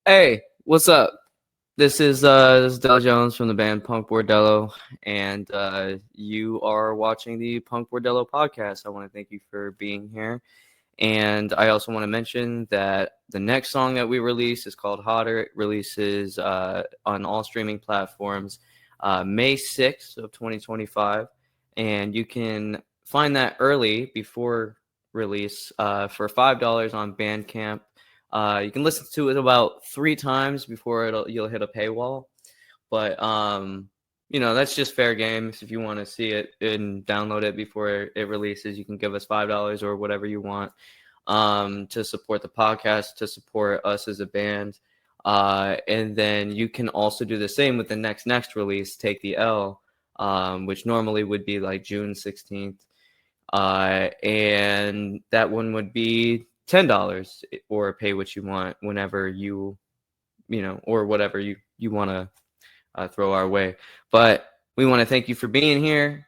Hey, what's up? This is Del Jones from the band PunkBordello, and you are watching the PunkBordello podcast. I want to thank you for being here, and I also want to mention that the next song that we release is called "Hotter." It releases on all streaming platforms May 6th of 2025, and you can find that early before release for $5 on Bandcamp. You can listen to it about 3 times before you'll hit a paywall. But that's just fair game. If you want to see it and download it before it releases, you can give us $5 or whatever you want to support the podcast, to support us as a band. And then you can also do the same with the next release, Take the L, which normally would be like June 16th. And that one would be $10 or pay what you want whenever or whatever you want to throw our way. But we want to thank you for being here,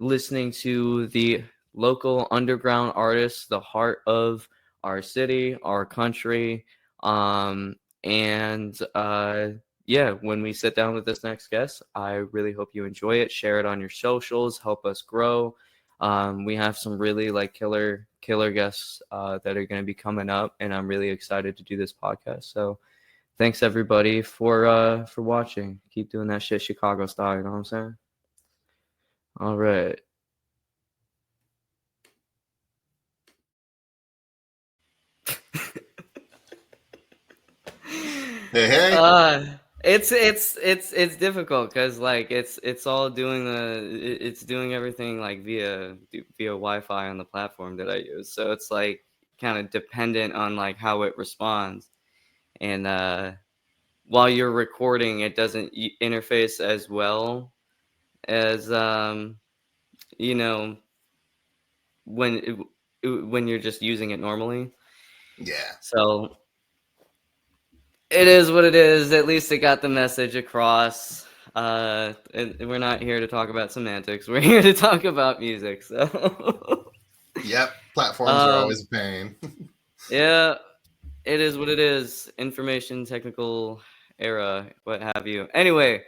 listening to the local underground artists, the heart of our city, our country. When we sit down with this next guest, I really hope you enjoy it. Share it on your socials, help us grow. We have some really killer guests that are going to be coming up, and I'm really excited to do this podcast. So thanks everybody for watching. Keep doing that shit Chicago style, you know what I'm saying? All right. Hey. It's difficult because it's all doing it's doing everything via Wi-Fi on the platform that I use, so it's kind of dependent on how it responds, and while you're recording, it doesn't interface as well as when you're just using it normally. Yeah. So it is what it is. At least it got the message across. And we're not here to talk about semantics. We're here to talk about music. So Yep. Platforms are always a pain. Yeah, it is what it is. Information technical era, what have you. Anyway,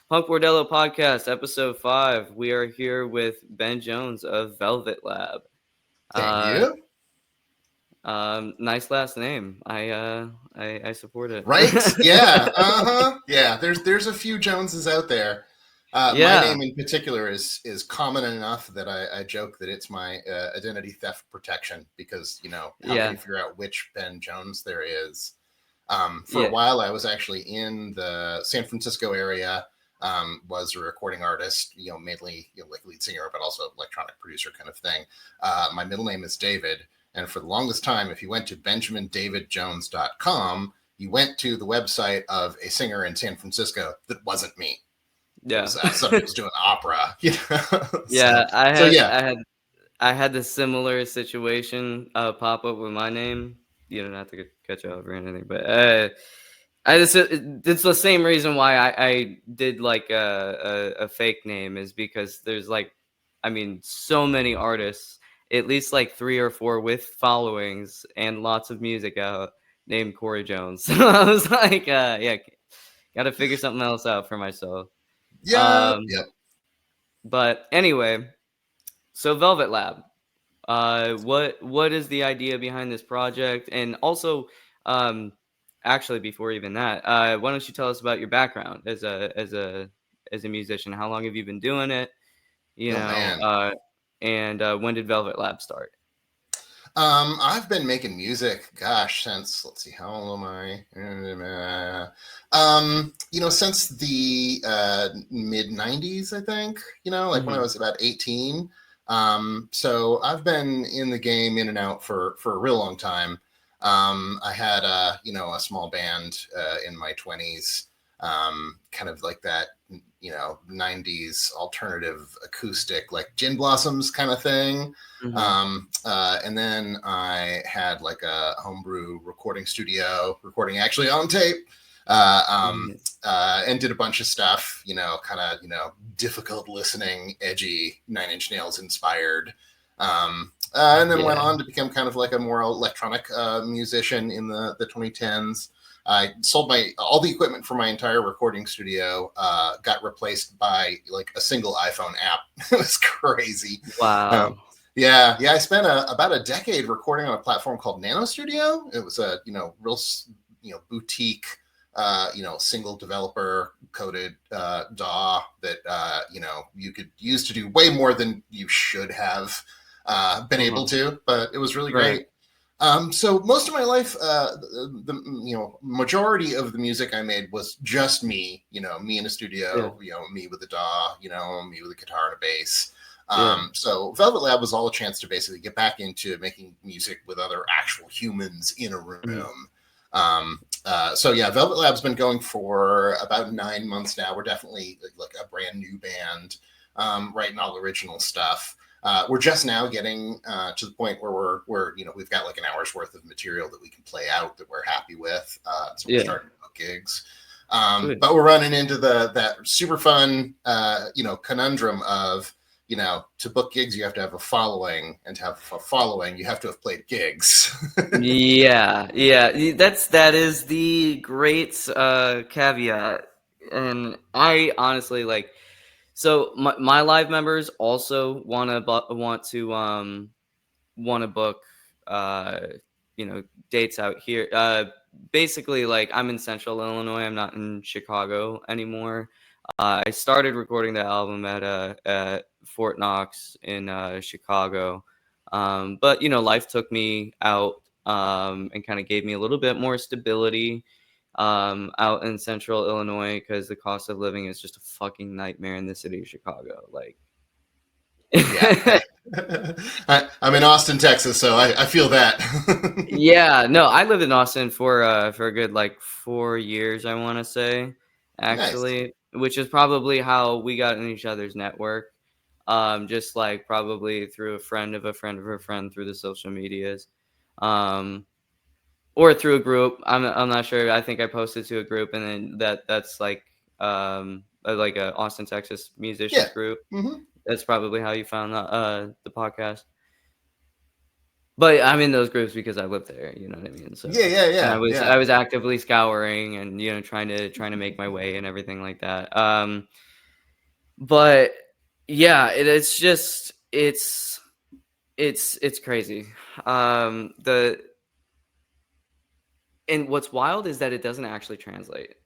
PunkBordello podcast, episode 5. We are here with Ben Jones of VelvetLab. Thank you. Nice last name. I support it. Right? Yeah. Yeah. There's a few Joneses out there. My name in particular is common enough that I joke that it's my identity theft protection, because how can you figure out which Ben Jones there is? For a while, I was actually in the San Francisco area. Was a recording artist, mainly lead singer, but also electronic producer kind of thing. My middle name is David. And for the longest time, if you went to BenjaminDavidJones.com, you went to the website of a singer in San Francisco that wasn't me. Yeah. Somebody was doing opera. Yeah, I had the similar situation pop up with my name. You don't have to catch up or anything, but it's the same reason why I did a fake name, is because there's so many artists, at least 3 or 4 with followings and lots of music out, named Corey Jones. So I was gotta figure something else out for myself. Yeah. Yep. But anyway, so VelvetLab. What is the idea behind this project? And also, actually, before even that, why don't you tell us about your background as a musician? How long have you been doing it? And when did VelvetLab start? I've been making music, since, let's see, how old am I? Since the mid 90s, I think, when I was about 18. So I've been in the game in and out for a real long time. I had a small band in my 20s, kind of like that, 90s alternative acoustic, like Gin Blossoms kind of thing. And then I had a homebrew recording studio, recording actually on tape, and did a bunch of stuff, kind of, difficult listening, edgy, Nine Inch Nails inspired. And then went on to become kind of like a more electronic musician in the 2010s. I sold all the equipment for my entire recording studio, got replaced by like a single iPhone app. It was crazy. Wow. Yeah. I spent about a decade recording on a platform called Nano Studio. It was a real boutique, single developer coded DAW that you could use to do way more than you should have been able to, but it was really great. So most of my life, the majority of the music I made was just me, me in a studio, me with a DAW, me with a guitar and a bass. So VelvetLab was all a chance to basically get back into making music with other actual humans in a room. VelvetLab's been going for about 9 months now. We're definitely like a brand new band, writing all original stuff. We're just now getting to the point where we've got like an hour's worth of material that we can play out that we're happy with. So we're starting to book gigs. But we're running into that super fun, conundrum of, to book gigs, you have to have a following, and to have a following, you have to have played gigs. Yeah. That is the great caveat. And I honestly like, so my live members also want to book dates out here. Basically, like, I'm in Central Illinois. I'm not in Chicago anymore. I started recording the album at Fort Knox in Chicago, but life took me out and kind of gave me a little bit more stability out in Central Illinois, because the cost of living is just a fucking nightmare in the city of Chicago. Like, yeah, I'm in Austin, Texas, so I feel that. Yeah, no, I lived in Austin for a good like 4 years, I want to say, actually, which is probably how we got in each other's network. Just like probably through a friend of a friend of a friend through the social medias. Or through a group. I'm not sure. I think I posted to a group, and then that's like a Austin, Texas musicians group. Mm-hmm. That's probably how you found the podcast. But I'm in those groups because I live there, you know what I mean? So yeah. And I was actively scouring and trying to make my way and everything like that. But yeah, it's just it's crazy. And what's wild is that it doesn't actually translate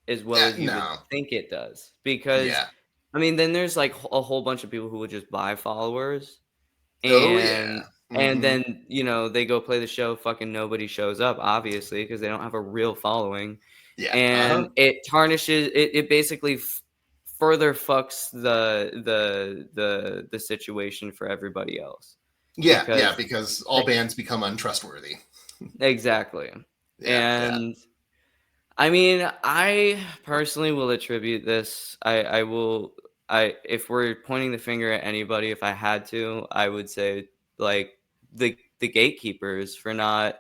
as well as you would think it does, because I mean, then there's like a whole bunch of people who would just buy followers, and then they go play the show, fucking nobody shows up, obviously, because they don't have a real following. And it tarnishes it basically further fucks the situation for everybody else. Because all bands become untrustworthy. Exactly. I mean, I personally will attribute this. If we're pointing the finger at anybody, if I had to, I would say like the gatekeepers for not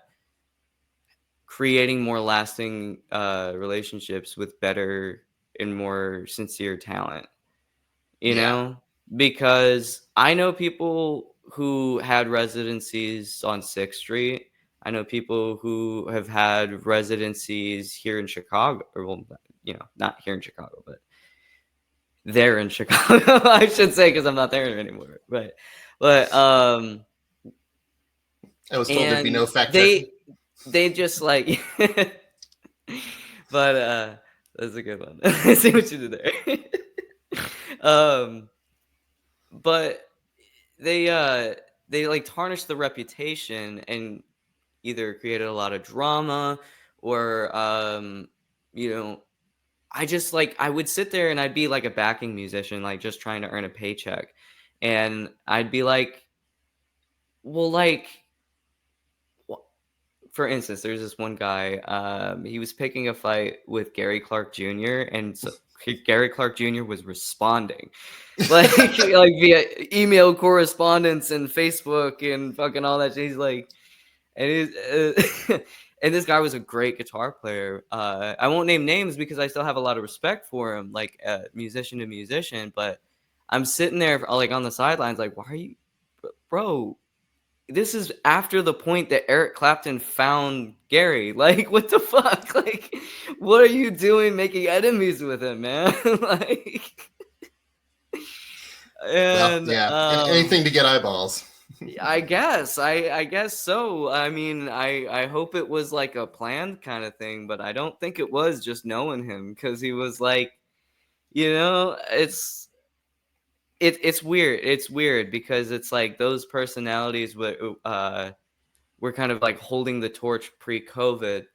creating more lasting relationships with better and more sincere talent. Because I know people who had residencies on 6th Street. I know people who have had residencies here in Chicago, or well, not here in Chicago, but they're in Chicago, I should say, because I'm not there anymore. But I was told there'd be no fact checking. They just like, but that's a good one. I see what you did there. But they like tarnished the reputation and either created a lot of drama, or I just like, I would sit there and I'd be like a backing musician, like just trying to earn a paycheck, and I'd be like, well, like, for instance, there's this one guy, he was picking a fight with Gary Clark Jr., and so Gary Clark Jr. was responding like via email correspondence and Facebook and fucking all that shit. He's like, and and this guy was a great guitar player. I won't name names because I still have a lot of respect for him, like musician to musician. But I'm sitting there like on the sidelines, like, why are you, bro? this is after the point that Eric Clapton found Gary. Like, what the fuck? Like, what are you doing making enemies with him, man? Like, and anything to get eyeballs. I guess so. I mean, I hope it was like a planned kind of thing, but I don't think it was, just knowing him, because he was like, it's weird. It's weird because it's like those personalities were kind of like holding the torch pre-COVID,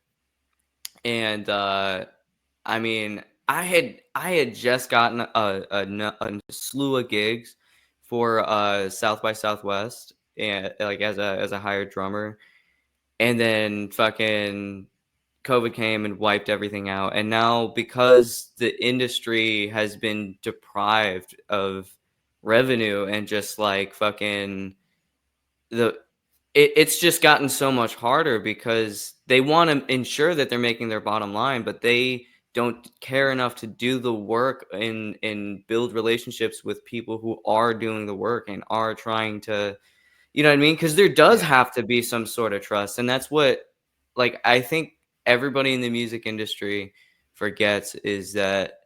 and I mean, I had just gotten a slew of gigs for South by Southwest, and like as a hired drummer, and then fucking COVID came and wiped everything out. And now, because the industry has been deprived of revenue and just like fucking it's just gotten so much harder because they want to ensure that they're making their bottom line, but they don't care enough to do the work and build relationships with people who are doing the work and are trying to, you know what I mean? Because there does have to be some sort of trust. And that's what, like, I think everybody in the music industry forgets, is that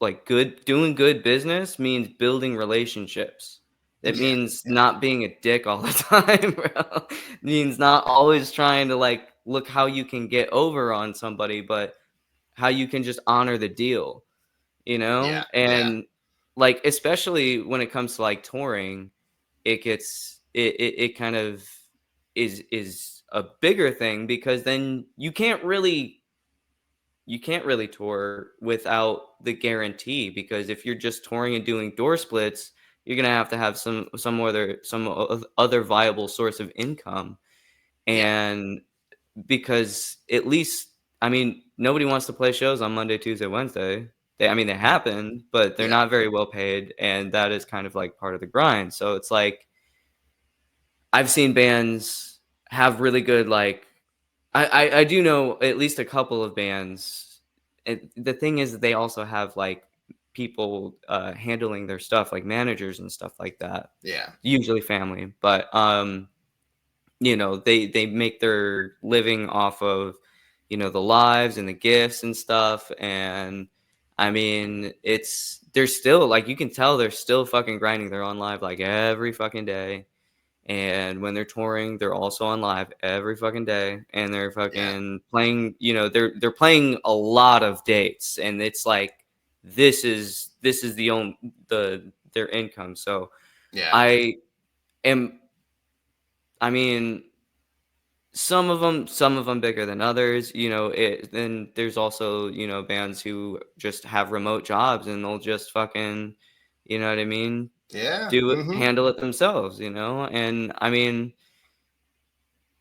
like doing good business means building relationships. It means not being a dick all the time, bro. It means not always trying to like look how you can get over on somebody, but how you can just honor the deal, And like, especially when it comes to like touring, it kind of is a bigger thing, because then you can't really tour without the guarantee, because if you're just touring and doing door splits, you're gonna have to have some other viable source of income. And because, at least, I mean, nobody wants to play shows on Monday, Tuesday, Wednesday. They happen, but they're not very well paid, and that is kind of like part of the grind. So it's like, I've seen bands have really good, like, I do know at least a couple of bands. The thing is that they also have like people handling their stuff, like managers and stuff like that. Yeah. Usually family, but they make their living off of, the lives and the gifts and stuff. And I mean, they're still, like, you can tell they're still fucking grinding. They're on live like every fucking day. And when they're touring, they're also on live every fucking day, and they're fucking playing, they're playing a lot of dates, and it's like, this is their income. So I mean, some of them bigger than others, then there's also, bands who just have remote jobs, and they'll just fucking, you know what I mean? Do it, handle it themselves, and I mean,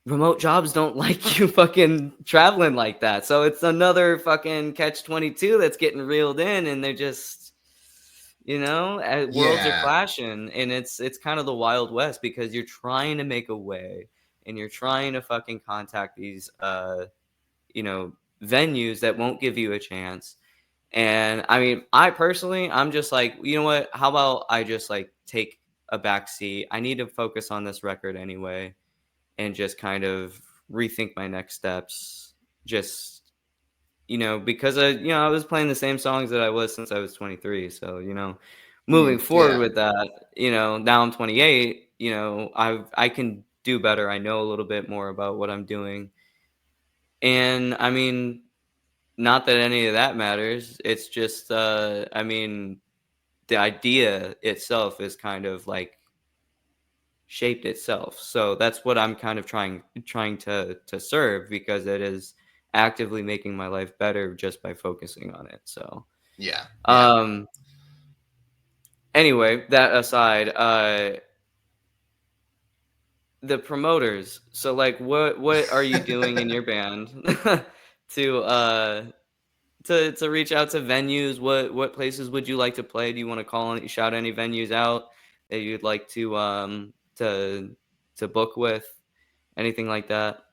remote jobs don't like you fucking traveling like that. So it's another fucking catch-22 that's getting reeled in, and they're just, worlds are clashing, and it's kind of the Wild West, because you're trying to make a way, and you're trying to fucking contact these venues that won't give you a chance. And I mean, I'm just like, you know what? How about I just like take a back seat? I need to focus on this record anyway, and just kind of rethink my next steps. Just, because I was playing the same songs that I was since I was 23. So, moving forward with that, now I'm 28, I can do better. I know a little bit more about what I'm doing. And I mean, not that any of that matters. It's just, I mean, the idea itself is kind of like shaped itself. So that's what I'm kind of trying to serve, because it is actively making my life better just by focusing on it. So anyway, that aside, the promoters. So like, what are you doing in your band to reach out to venues? What places would you like to play? Do you want to call and shout any venues out that you'd like to book with? Anything like that?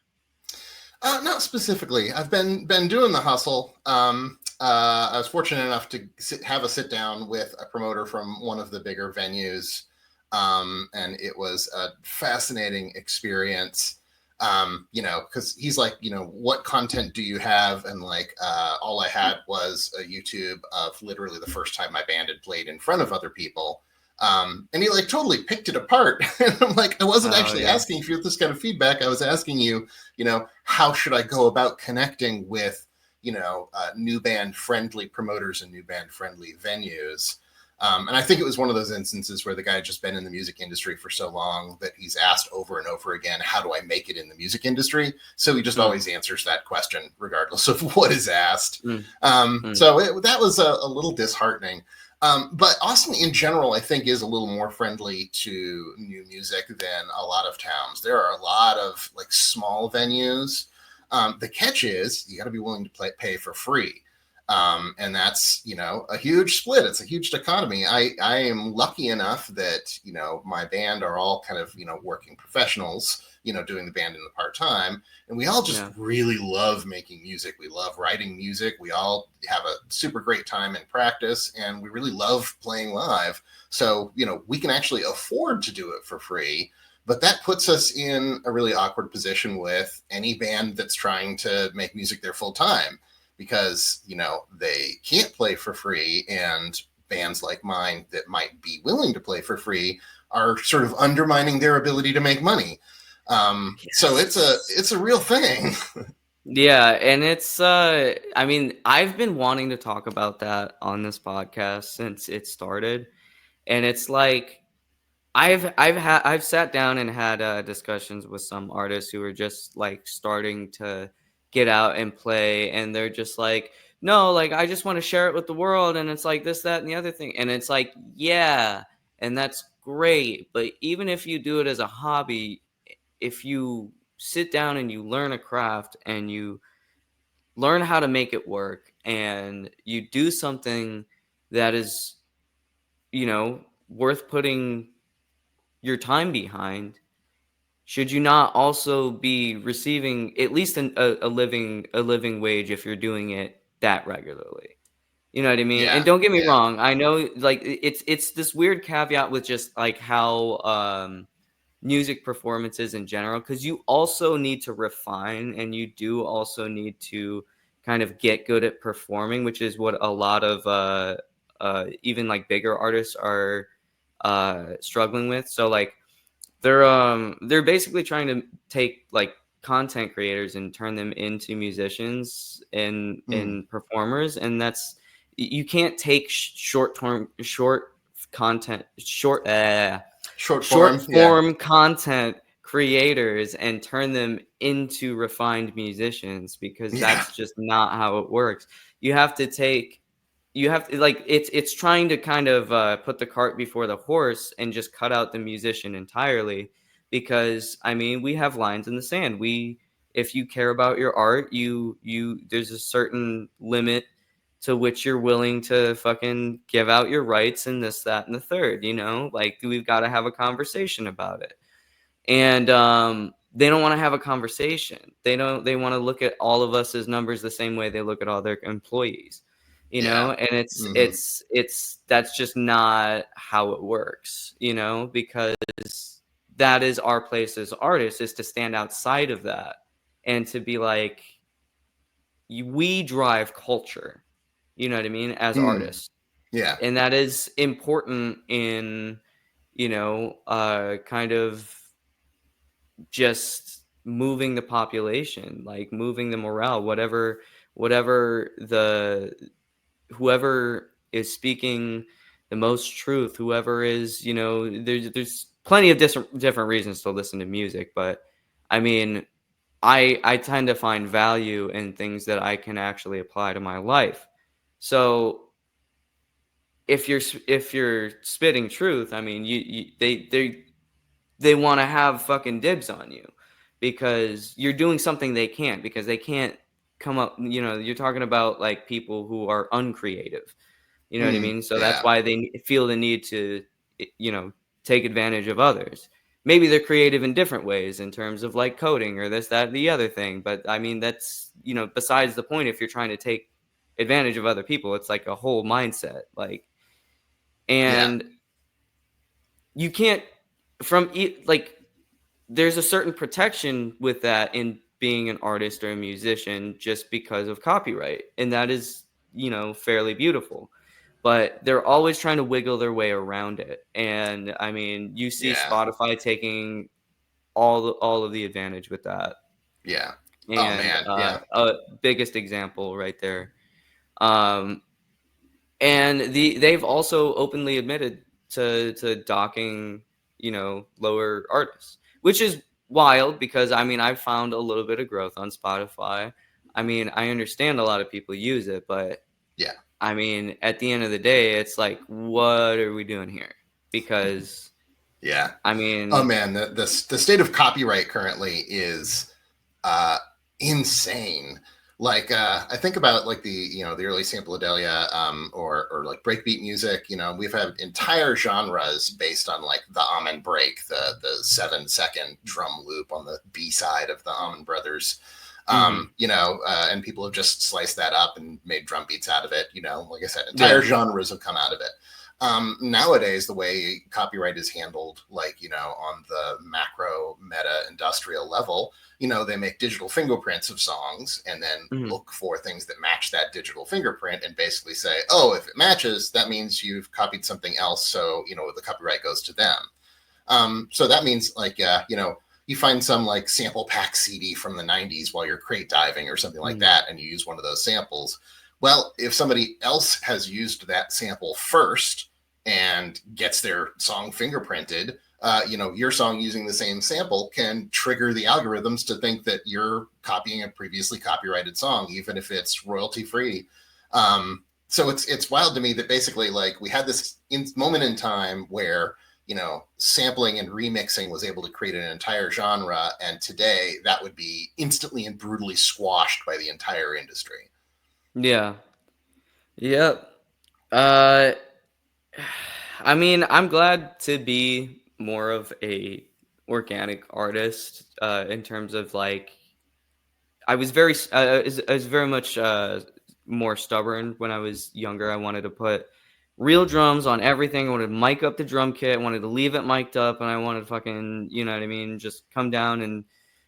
Not specifically. I've been doing the hustle. I was fortunate enough to have a sit down with a promoter from one of the bigger venues And it was a fascinating experience. Because he's like, what content do you have? And like, all I had was a YouTube of literally the first time my band had played in front of other people. And he like totally picked it apart. And I'm like, I wasn't actually asking for this kind of feedback. I was asking you, how should I go about connecting with, new band friendly promoters and new band friendly venues. And I think it was one of those instances where the guy had just been in the music industry for so long that he's asked over and over again, how do I make it in the music industry? So he just always answers that question, regardless of what is asked. So that was a little disheartening. But Austin in general, I think, is a little more friendly to new music than a lot of towns. There are a lot of like small venues. The catch is you got to be willing to pay for free. And that's, a huge split. It's a huge dichotomy. I am lucky enough that, my band are all kind of, working professionals, doing the band in the part-time. And we all just really love making music. We love writing music. We all have a super great time in practice and we really love playing live. So, we can actually afford to do it for free. But that puts us in a really awkward position with any band that's trying to make music their full time. Because, they can't play for free, and bands like mine that might be willing to play for free are sort of undermining their ability to make money. So it's a real thing. Yeah, and it's I've been wanting to talk about that on this podcast since it started, and it's like I've sat down and had discussions with some artists who are just like starting to get out and play, and they're just like, no, like I just want to share it with the world, and it's like this, that, and the other thing, and it's like, yeah, and that's great, but even if you do it as a hobby, if you sit down and you learn a craft and you learn how to make it work and you do something that is, worth putting your time behind, should you not also be receiving at least a living wage if you're doing it that regularly? You know what I mean? Yeah, and don't get me wrong, I know like it's this weird caveat with just like how music performances in general, because you also need to refine and you do also need to kind of get good at performing, which is what a lot of even like bigger artists are struggling with. So like they're basically trying to take like content creators and turn them into musicians and performers, and that's, you can't take short form content creators and turn them into refined musicians, because that's just not how it works. You have to like it's trying to kind of put the cart before the horse and just cut out the musician entirely, because I mean, we have lines in the sand. If you care about your art, you there's a certain limit to which you're willing to fucking give out your rights and this, that, and the third, like we've got to have a conversation about it. And they don't want to have a conversation. They want to look at all of us as numbers the same way they look at all their employees, and it's that's just not how it works, because that is our place as artists, is to stand outside of that and to be like, we drive culture, you know what I mean, as artists. Yeah. And that is important in, kind of just moving the population, like moving the morale, whatever whoever is speaking the most truth, whoever is, there's plenty of different reasons to listen to music, but I mean, I tend to find value in things that I can actually apply to my life. So if you're spitting truth, I mean, they want to have fucking dibs on you because you're doing something they can't, because they can't come up, you're talking about like people who are uncreative, you know what I mean? So that's why they feel the need to, take advantage of others. Maybe they're creative in different ways in terms of like coding or this, that, the other thing. But I mean, that's, besides the point. If you're trying to take advantage of other people, it's like a whole mindset, like, and you can't like there's a certain protection with that in being an artist or a musician just because of copyright, and that is, you know, fairly beautiful. But they're always trying to wiggle their way around it, and I mean, you see Yeah. Spotify taking all of the advantage with that. Yeah. Oh And man. Yeah. biggest example right there. Um, and they've also openly admitted to docking, you know, lower artists, which is wild because I mean I've found a little bit of growth on Spotify. I mean, I understand a lot of people use it, but Yeah. I mean, at the end of the day, it's like, what are we doing here? Because yeah. I mean, oh man, the state of copyright currently is insane. Like I think about like the early sampleadelia or like breakbeat music. You know, we've had entire genres based on like the Amen break, the 7-second drum loop on the B side of the Amen Brothers. You know, and people have just sliced that up and made drum beats out of it. You know, like I said, entire genres have come out of it. Nowadays, the way copyright is handled, like, you know, on the macro meta industrial level, you know, they make digital fingerprints of songs and then look for things that match that digital fingerprint and basically say, oh, if it matches, that means you've copied something else. So, you know, the copyright goes to them. So that means like, you know, you find some like sample pack CD from the 90s while you're crate diving or something like that, and you use one of those samples. Well, if somebody else has used that sample first and gets their song fingerprinted, you know, your song using the same sample can trigger the algorithms to think that you're copying a previously copyrighted song, even if it's royalty free. So it's wild to me that basically like we had this moment in time where, you know, sampling and remixing was able to create an entire genre. And today that would be instantly and brutally squashed by the entire industry. Yeah. Yep. I mean, I'm glad to be more of a organic artist in terms of like I was I was very much more stubborn when I was younger. I wanted to put real drums on everything. I wanted to mic up the drum kit. I wanted to leave it mic'd up, and I wanted to fucking, you know what I mean, just come down and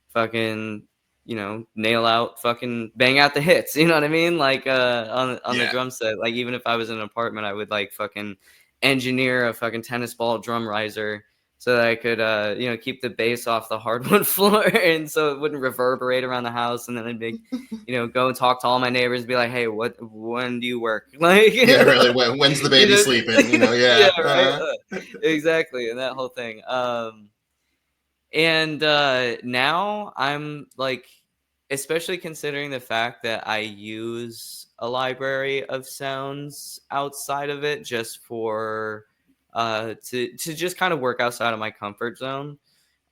fucking, you know, nail out, fucking bang out the hits. You know what I mean? Like on the drum set. Like even if I was in an apartment, I would like fucking engineer a fucking tennis ball drum riser so that I could, you know, keep the bass off the hardwood floor, and so it wouldn't reverberate around the house. And then I'd be, you know, go and talk to all my neighbors, and be like, "Hey, when do you work?" Like, yeah, really. When's the baby sleeping? You know, yeah, yeah, right, exactly, and that whole thing. And now I'm like, especially considering the fact that I use a library of sounds outside of it just for to just kind of work outside of my comfort zone.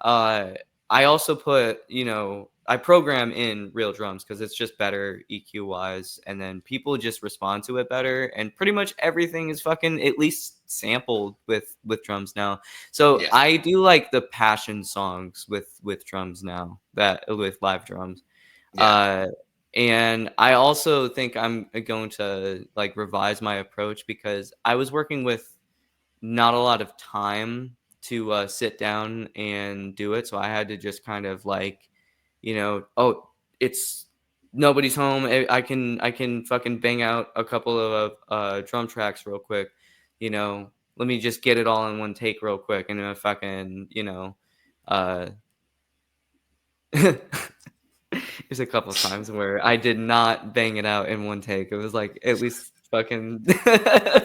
I also put, you know, I program in real drums because it's just better EQ wise, and then people just respond to it better, and pretty much everything is fucking at least sampled with drums now. So I do like the passion songs with drums now, that with live drums. And I also think I'm going to like revise my approach because I was working with not a lot of time to sit down and do it. So I had to just kind of like, you know, oh, it's nobody's home. I can fucking bang out a couple of drum tracks real quick. You know, let me just get it all in one take real quick, and then fucking, you know, there's a couple times where I did not bang it out in one take. It was like at least fucking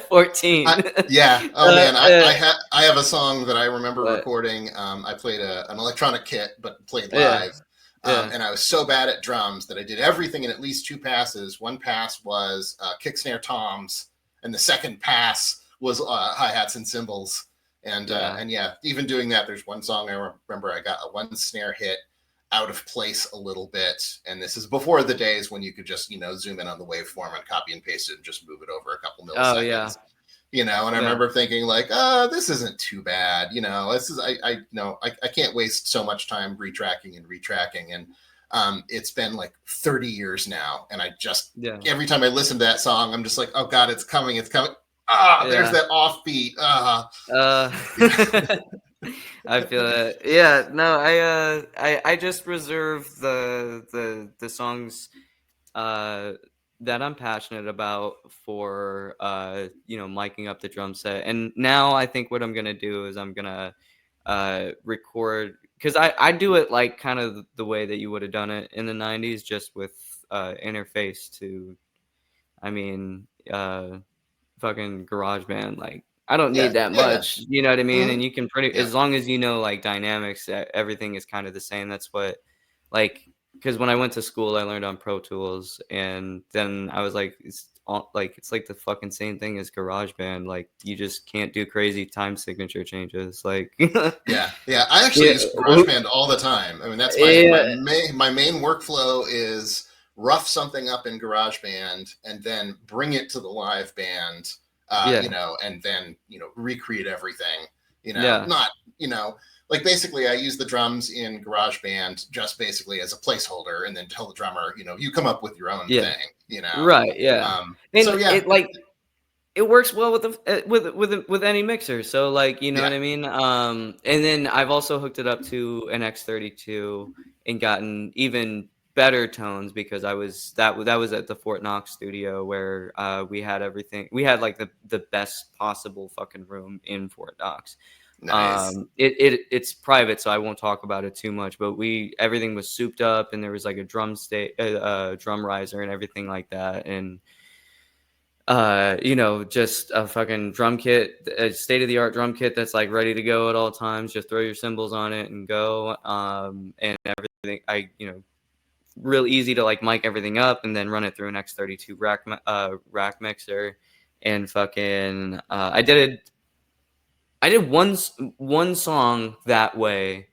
14. Yeah. Oh man, I have a song that I remember recording. I played an electronic kit, but played live. And I was so bad at drums that I did everything in at least 2 passes. One pass was kick, snare, toms, and the second pass was hi-hats and cymbals. And yeah, even doing that, there's one song I remember I got a 1 snare hit out of place a little bit. And this is before the days when you could just, you know, zoom in on the waveform and copy and paste it and just move it over a couple milliseconds. Oh, yeah. You know, and I remember thinking like, this isn't too bad. You know, this is, I can't waste so much time retracking. And it's been like 30 years now. And I just, every time I listen to that song, I'm just like, oh God, it's coming. There's that offbeat. Yeah. I feel it. Yeah, no, I just reserve the songs that I'm passionate about for miking up the drum set. And now I think what I'm gonna do is I'm gonna record, because I do it like kind of the way that you would have done it in the 90s, just with interface to, I mean, fucking GarageBand. Like, I don't need that much, you know what I mean? Mm-hmm. And you can as long as you know like dynamics, everything is kind of the same. That's what, like, because when I went to school, I learned on Pro Tools, and then I was like, it's like the fucking same thing as GarageBand. Like, you just can't do crazy time signature changes. Like, yeah. I actually use GarageBand all the time. I mean, that's my main workflow is rough something up in GarageBand and then bring it to the live band. And then, recreate everything, not, like basically I use the drums in GarageBand just basically as a placeholder and then tell the drummer, you come up with your own thing, Right. Yeah. It works well with any mixer. So like, you know what I mean? And then I've also hooked it up to an X32 and gotten even better tones, because that was at the Fort Knox studio where we had everything. We had like the best possible fucking room in Fort Knox. Nice. It's private, so I won't talk about it too much, but everything was souped up, and there was like a drum riser and everything like that. And just a fucking drum kit, a state-of-the-art drum kit that's like ready to go at all times. Just throw your cymbals on it and go. And everything, real easy to like mic everything up and then run it through an X32 rack mixer. And fucking I did one song that way,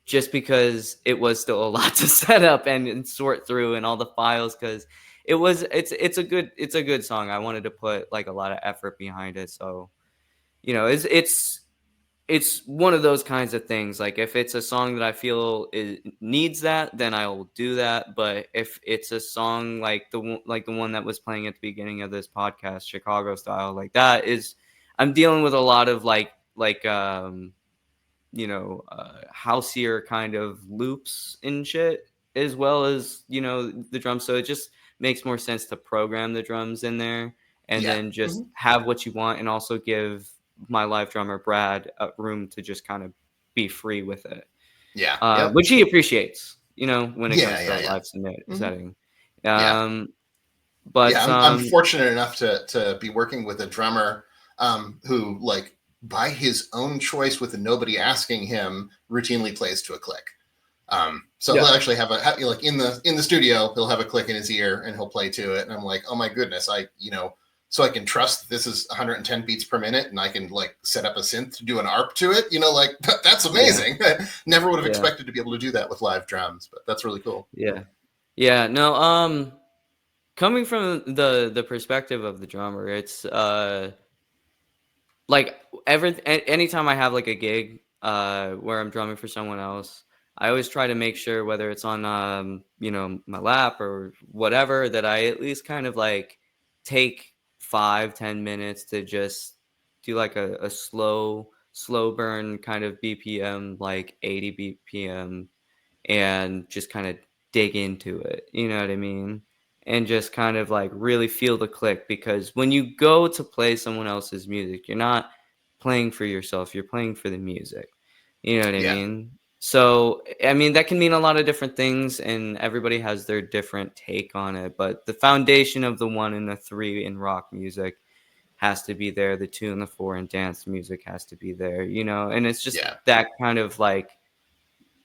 just because it was still a lot to set up and sort through and all the files, because it's a good song. I wanted to put like a lot of effort behind it. So, it's one of those kinds of things. Like, if it's a song that I feel needs that, then I will do that. But if it's a song like the one that was playing at the beginning of this podcast, Chicago Style, like that is, I'm dealing with a lot of houseier kind of loops and shit, as well as, the drums. So it just makes more sense to program the drums in there and then just have what you want, and also give my live drummer Brad room to just kind of be free with it. Which he appreciates, when it comes to a live setting. But I'm fortunate enough to be working with a drummer who, like, by his own choice, with nobody asking him, routinely plays to a click. So he'll actually have like in the studio, he'll have a click in his ear and he'll play to it. And I'm like, oh my goodness, so I can trust that this is 110 beats per minute and I can like set up a synth to do an ARP to it. Like, that's amazing. Never would have expected to be able to do that with live drums, but that's really cool. Yeah. No, coming from the perspective of the drummer, it's like anytime I have like a gig where I'm drumming for someone else, I always try to make sure, whether it's on my lap or whatever, that I at least kind of like take 5-10 minutes to just do like a slow burn kind of BPM, like 80 BPM, and just kind of dig into it, you know what I mean? And just kind of like really feel the click, because when you go to play someone else's music, you're not playing for yourself, you're playing for the music. You know what I mean? So, I mean, that can mean a lot of different things, and everybody has their different take on it. But the foundation of the 1 and the 3 in rock music has to be there. The 2 and the 4 in dance music has to be there, and it's just that kind of like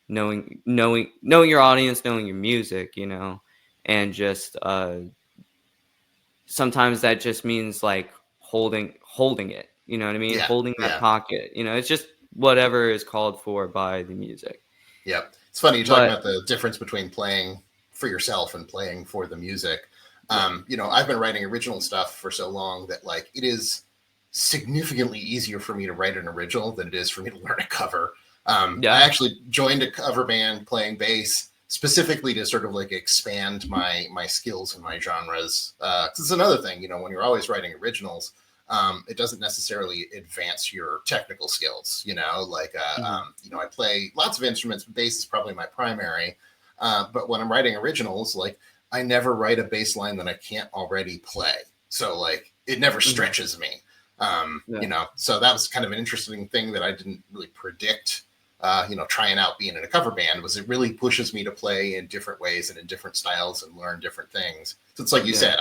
knowing your audience, knowing your music, and just sometimes that just means like holding it, you know what I mean? Holding that pocket, it's just whatever is called for by the music. It's funny you talk about the difference between playing for yourself and playing for the music. I've been writing original stuff for so long that like it is significantly easier for me to write an original than it is for me to learn a cover. I actually joined a cover band playing bass specifically to sort of like expand my skills and my genres. It's another thing, when you're always writing originals, it doesn't necessarily advance your technical skills, you know, like, you know, I play lots of instruments, but bass is probably my primary. But when I'm writing originals, like I never write a bass line that I can't already play. So like it never stretches me. You know, so that was kind of an interesting thing that I didn't really predict, you know, trying out being in a cover band, was it really pushes me to play in different ways and in different styles and learn different things. So it's like you said,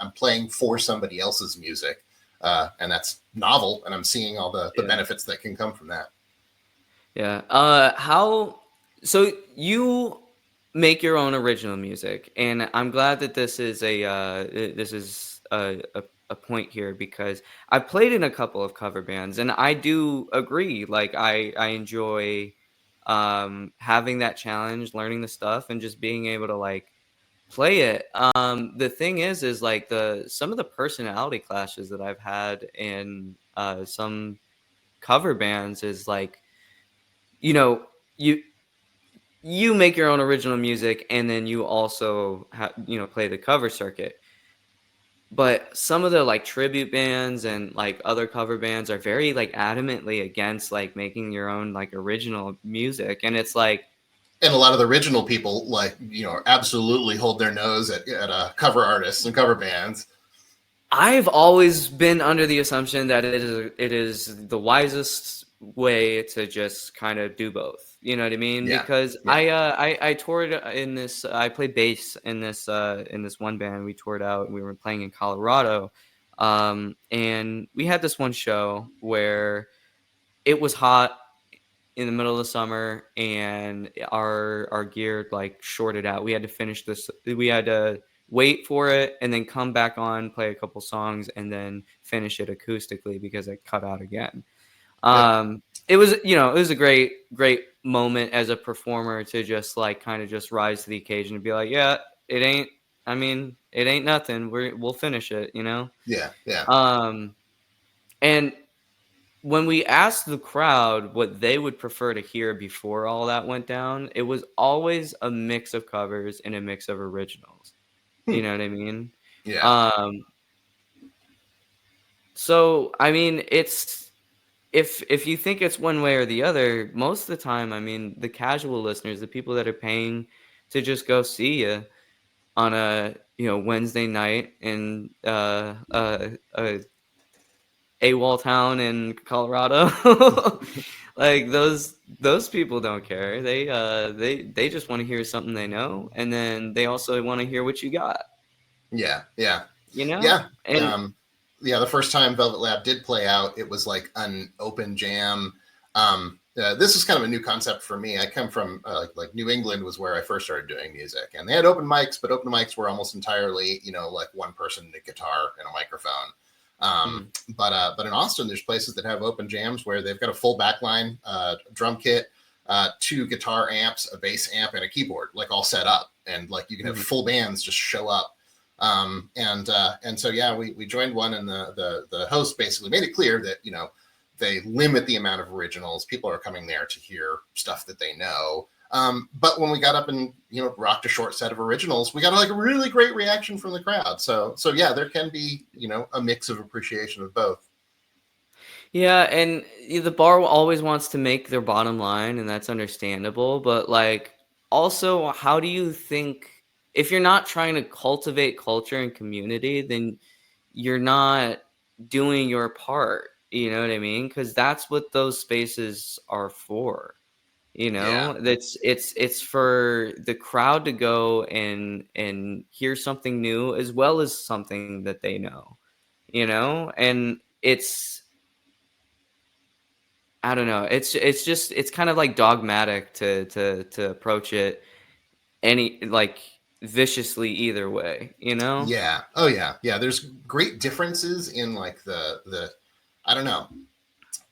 I'm playing for somebody else's music. And that's novel, and I'm seeing all the benefits that can come from that. Yeah. So you make your own original music, and I'm glad that this is a point here, because I played in a couple of cover bands, and I do agree. Like I enjoy having that challenge, learning the stuff, and just being able to like play it. The thing is like some of the personality clashes that I've had in some cover bands is like, you know, you make your own original music, and then you also play the cover circuit. But some of the like tribute bands and like other cover bands are very like adamantly against like making your own like original music, and it's like, and a lot of the original people, like, you know, absolutely hold their nose at cover artists and cover bands. I've always been under the assumption that it is the wisest way to just kind of do both. You know what I mean? Yeah. Because I toured in this. I played bass in this one band. We toured out. We were playing in Colorado, and we had this one show where it was hot in the middle of the summer, and our gear like shorted out. We had to finish this. We had to wait for it and then come back on, play a couple songs, and then finish it acoustically because it cut out again. It was, you know, it was a great moment as a performer to just like kind of just rise to the occasion and be like, yeah, it ain't nothing. We'll finish it, you know? Yeah. And when we asked the crowd what they would prefer to hear before all that went down, it was always a mix of covers and a mix of originals. You know what I mean? Yeah. So I mean, it's if you think it's one way or the other, most of the time, I mean, the casual listeners, the people that are paying to just go see you on a Wednesday night in AWOL town in Colorado, like those people don't care. They just want to hear something they know, and then they also want to hear what you got. Yeah. You know? Yeah. And the first time VelvetLab did play out, it was like an open jam. This is kind of a new concept for me. I come from like New England was where I first started doing music, and they had open mics, but open mics were almost entirely, you know, like one person, a guitar and a microphone. But in Austin, there's places that have open jams where they've got a full backline, drum kit, 2 guitar amps, a bass amp, and a keyboard, like all set up, and like you can have full bands just show up. And so yeah, we joined one, and the host basically made it clear that, you know, they limit the amount of originals. People are coming there to hear stuff that they know. But when we got up and, you know, rocked a short set of originals, we got like a really great reaction from the crowd. So yeah, there can be, you know, a mix of appreciation of both. Yeah, and the bar always wants to make their bottom line, and that's understandable. But like, also, how do you think, if you're not trying to cultivate culture and community, then you're not doing your part? You know what I mean? Because that's what those spaces are for. You know, it's for the crowd to go and hear something new as well as something that they know. You know, and I don't know. It's kind of like dogmatic to approach it any like viciously either way, you know? Yeah. Oh yeah. Yeah. There's great differences in like the I don't know,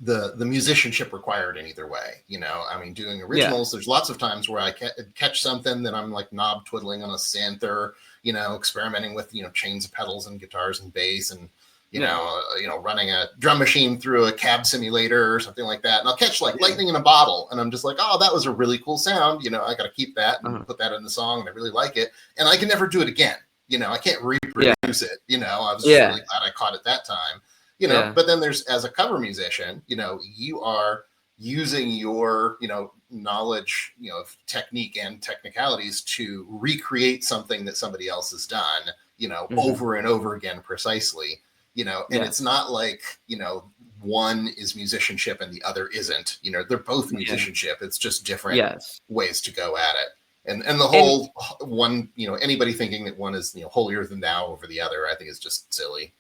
the musicianship required in either way. You know, I mean, doing originals, there's lots of times where I catch something that I'm like knob twiddling on a synth, or, you know, experimenting with, you know, chains of pedals and guitars and bass, and you know, running a drum machine through a cab simulator or something like that. And I'll catch like lightning in a bottle, and I'm just like, oh, that was a really cool sound. You know, I got to keep that and put that in the song, and I really like it. And I can never do it again. You know, I can't reproduce it. You know, I was really glad I caught it that time. you know, but then there's, as a cover musician, you know, you are using your, you know, knowledge, you know, of technique and technicalities to recreate something that somebody else has done, you know, over and over again, precisely, you know, and it's not like, you know, one is musicianship and the other isn't, you know, they're both musicianship. It's just different ways to go at it. And the whole one, you know, anybody thinking that one is, you know, holier than thou over the other, I think is just silly.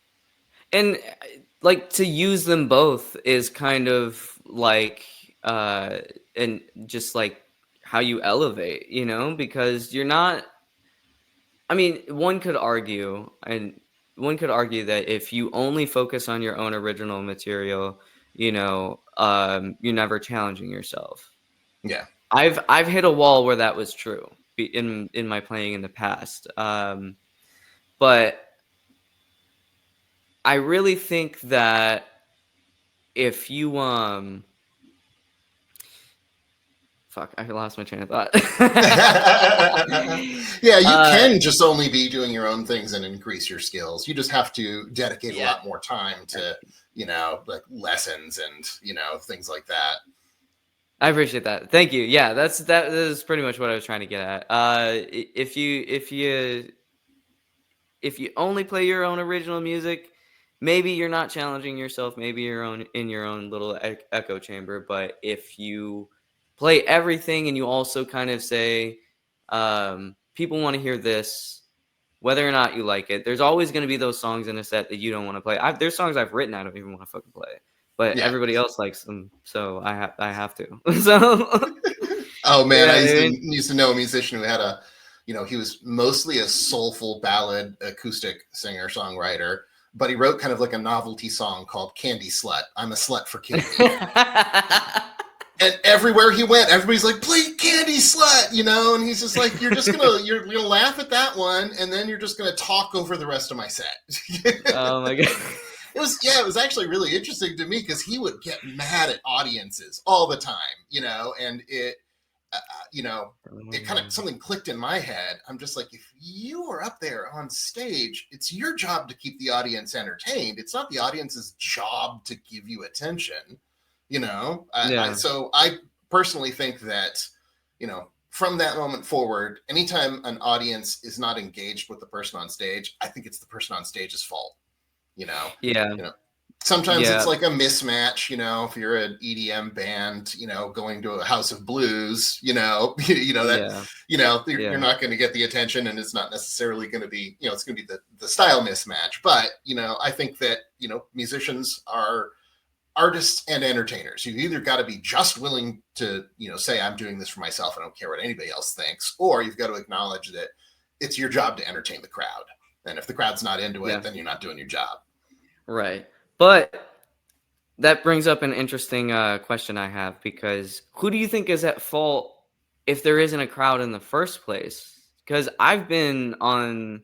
And like, to use them both is kind of like, and just like how you elevate, you know, because you're not, I mean, one could argue that if you only focus on your own original material, you know, you're never challenging yourself. Yeah. I've hit a wall where that was true in my playing in the past. But I really think that if you fuck, I lost my train of thought. Yeah, you can just only be doing your own things and increase your skills. You just have to dedicate a lot more time to, you know, like lessons and, you know, things like that. I appreciate that. Thank you. Yeah, that is pretty much what I was trying to get at. If you only play your own original music, maybe you're not challenging yourself. Maybe you're in your own little echo chamber. But if you play everything and you also kind of say, people want to hear this, whether or not you like it, there's always going to be those songs in a set that you don't want to play. There's songs I've written I don't even want to fucking play, but everybody else likes them, so I have to. So, oh man, I used to know a musician who had a, you know, he was mostly a soulful ballad acoustic singer songwriter, but he wrote kind of like a novelty song called "Candy Slut." I'm a slut for candy. And everywhere he went, everybody's like, "Play Candy Slut," you know, and he's just like, you're gonna laugh at that one, and then you're just gonna talk over the rest of my set. Oh my god. It was actually really interesting to me because he would get mad at audiences all the time, you know, and it, you know, it kind of, something clicked in my head. I'm just like, if you are up there on stage, it's your job to keep the audience entertained. It's not the audience's job to give you attention, you know? So I personally think that, you know, from that moment forward, anytime an audience is not engaged with the person on stage, I think it's the person on stage's fault, you know? You know, sometimes it's like a mismatch, you know, if you're an EDM band, you know, going to a house of blues, you know, you know, that, you know, you're not going to get the attention, and it's not necessarily going to be, you know, it's going to be the style mismatch. But, you know, I think that, you know, musicians are artists and entertainers. You've either got to be just willing to, you know, say, I'm doing this for myself, I don't care what anybody else thinks, or you've got to acknowledge that it's your job to entertain the crowd. And if the crowd's not into it, then you're not doing your job. Right. But that brings up an interesting question I have, because who do you think is at fault if there isn't a crowd in the first place? Because I've been on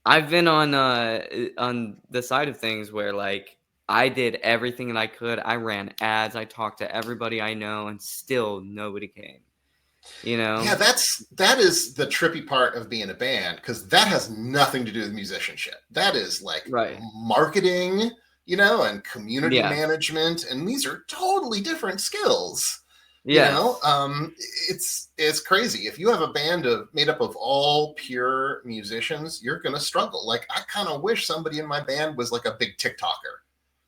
the side of things where, like, I did everything that I could. I ran ads. I talked to everybody I know, and still nobody came. You know? Yeah, that is the trippy part of being a band, because that has nothing to do with musicianship. That is like marketing, you know, and community management, and these are totally different skills. You know, it's crazy. If you have a band made up of all pure musicians, you're gonna struggle. Like, I kind of wish somebody in my band was like a big TikToker.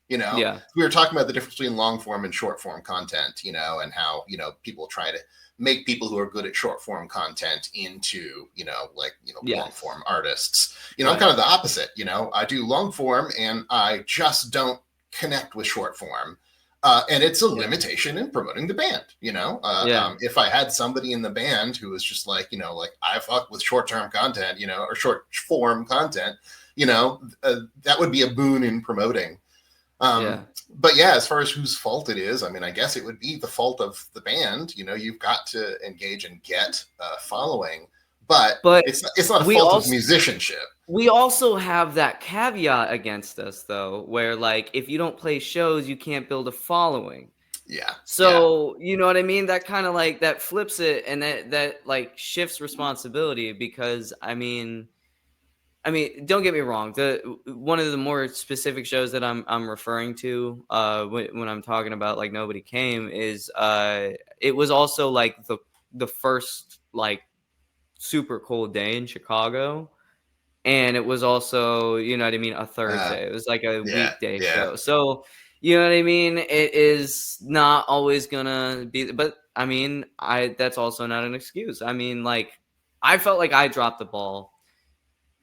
You know, we were talking about the difference between long form and short form content, you know, and how, you know, people try to make people who are good at short form content into, you know, like, you know, long form artists. You know, I'm kind of the opposite. You know, I do long form and I just don't connect with short form. And it's a limitation in promoting the band, you know. If I had somebody in the band who was just like, you know, like, I fuck with short-term content, you know, or short form content, you know, that would be a boon in promoting. But yeah, as far as whose fault it is, I mean, I guess it would be the fault of the band. You know, you've got to engage and get following, but it's not a fault of musicianship. We also have that caveat against us, though, where, like, if you don't play shows, you can't build a following. So, you know what I mean? That kind of, like, that flips it, and that like shifts responsibility, because, I mean, I mean, don't get me wrong. One of the more specific shows that I'm referring to when I'm talking about like Nobody Came is it was also like the first like super cold day in Chicago. And it was also, you know what I mean, a Thursday. It was like a weekday show. So, you know what I mean? It is not always gonna be, but I mean, that's also not an excuse. I mean, like, I felt like I dropped the ball,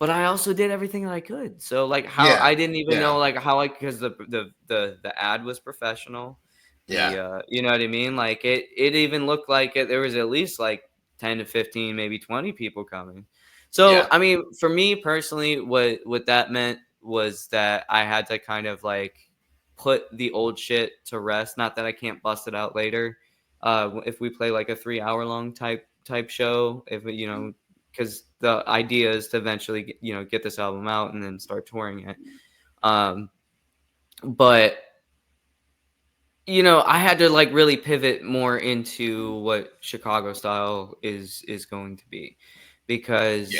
but I also did everything that I could. So, like, how I didn't even know, like, how because the ad was professional. You know what I mean? Like, it even looked like there was at least like 10 to 15, maybe 20 people coming. So, I mean, for me personally, what that meant was that I had to kind of like put the old shit to rest. Not that I can't bust it out later. If we play like a 3 hour long type show, if you know, because the idea is to eventually get this album out and then start touring it. But I had to like really pivot more into what Chicago style is going to be, because